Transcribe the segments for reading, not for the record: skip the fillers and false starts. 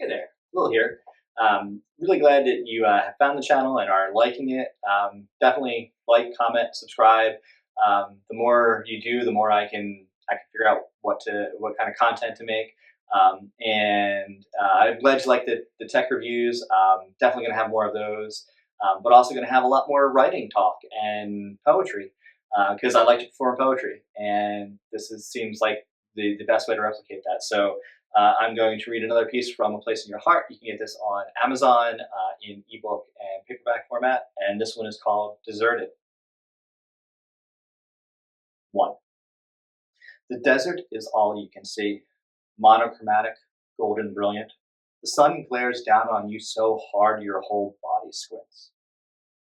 Hey there, Will here. Really glad that you have found the channel and are liking it. Definitely like, comment, subscribe. The more you do, the more I can figure out what kind of content to make. I'm glad you like the tech reviews. Definitely going to have more of those, but also going to have a lot more writing talk and poetry because I like to perform poetry, and seems like the best way to replicate that. So I'm going to read another piece from A Place in Your Heart. You can get this on Amazon in ebook and paperback format, and this one is called Deserted. 1. The desert is all you can see, monochromatic, golden brilliant. The sun glares down on you so hard your whole body squints.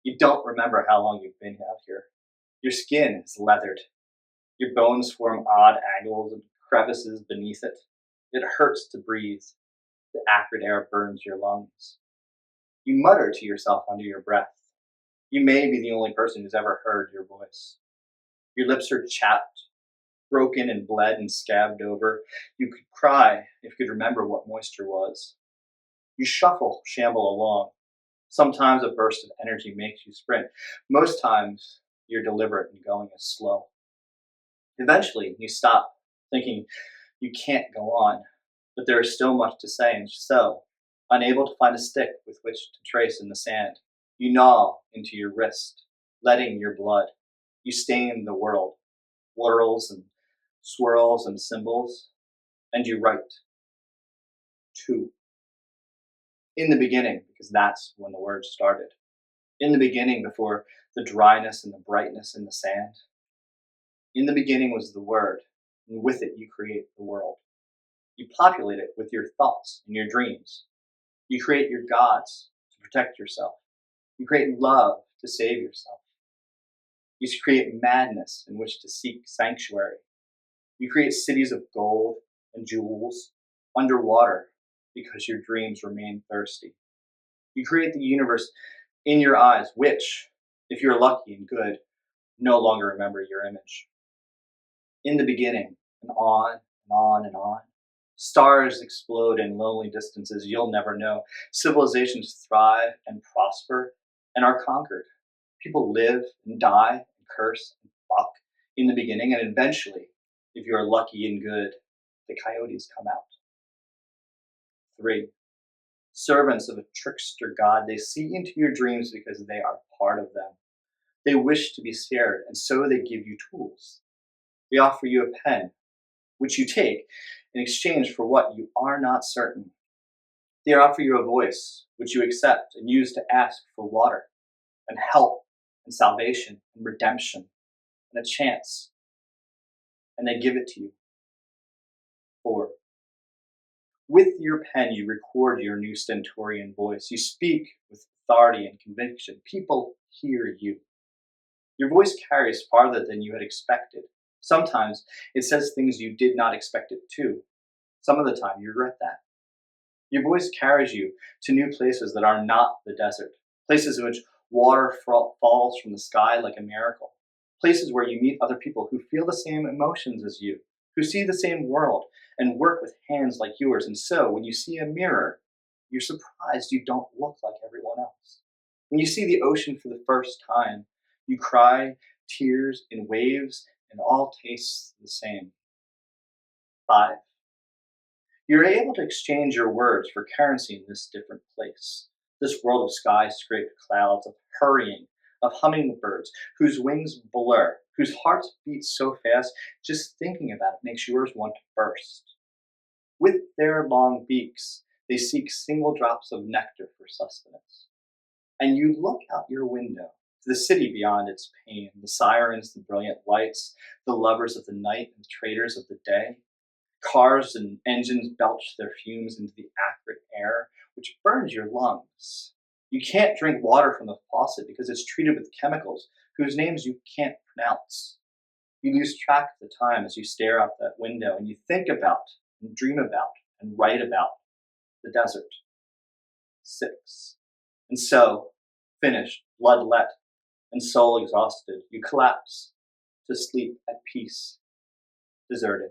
You don't remember how long you've been out here. Your skin is leathered. Your bones form odd angles and crevices beneath it. It hurts to breathe. The acrid air burns your lungs. You mutter to yourself under your breath. You may be the only person who's ever heard your voice. Your lips are chapped, broken and bled and scabbed over. You could cry if you could remember what moisture was. You shamble along. Sometimes a burst of energy makes you sprint. Most times you're deliberate in going as slow. Eventually you stop, thinking you can't go on, but there is still much to say, and so, unable to find a stick with which to trace in the sand, you gnaw into your wrist, letting your blood. You stain the world, whirls and swirls and symbols, and you write. 2. In the beginning, because that's when the word started. In the beginning, before the dryness and the brightness in the sand. In the beginning was the word, and with it you create the world. You populate it with your thoughts and your dreams. You create your gods to protect yourself. You create love to save yourself. You create madness in which to seek sanctuary. You create cities of gold and jewels underwater because your dreams remain thirsty. You create the universe in your eyes, which, if you're lucky and good, no longer remember your image. In the beginning, and on and on and on. Stars explode in lonely distances you'll never know. Civilizations thrive and prosper and are conquered. People live and die and curse and fuck in the beginning, and eventually, if you are lucky and good, the coyotes come out. 3. Servants of a trickster god, they see into your dreams because they are part of them. They wish to be scared, and so they give you tools. They offer you a pen, which you take in exchange for what you are not certain. They offer you a voice, which you accept and use to ask for water and help and salvation and redemption and a chance, and they give it to you. 4. With your pen, you record your new stentorian voice. You speak with authority and conviction. People hear you. Your voice carries farther than you had expected. Sometimes it says things you did not expect it to. Some of the time you regret that. Your voice carries you to new places that are not the desert, places in which water falls from the sky like a miracle, places where you meet other people who feel the same emotions as you, who see the same world and work with hands like yours. And so when you see a mirror, you're surprised you don't look like everyone else. When you see the ocean for the first time, you cry tears in waves and all tastes the same. 5. You're able to exchange your words for currency in this different place, this world of skyscraped clouds, of hurrying, of hummingbirds whose wings blur, whose hearts beat so fast, just thinking about it makes yours want to burst. With their long beaks, they seek single drops of nectar for sustenance. And you look out your window to the city beyond its pane, the sirens, the brilliant lights, the lovers of the night and the traders of the day. Cars and engines belch their fumes into the acrid air, which burns your lungs. You can't drink water from the faucet because it's treated with chemicals whose names you can't pronounce. You lose track of the time as you stare out that window and you think about and dream about and write about the desert. 6. And so, finished, bloodlet, and soul exhausted, you collapse to sleep at peace, deserted.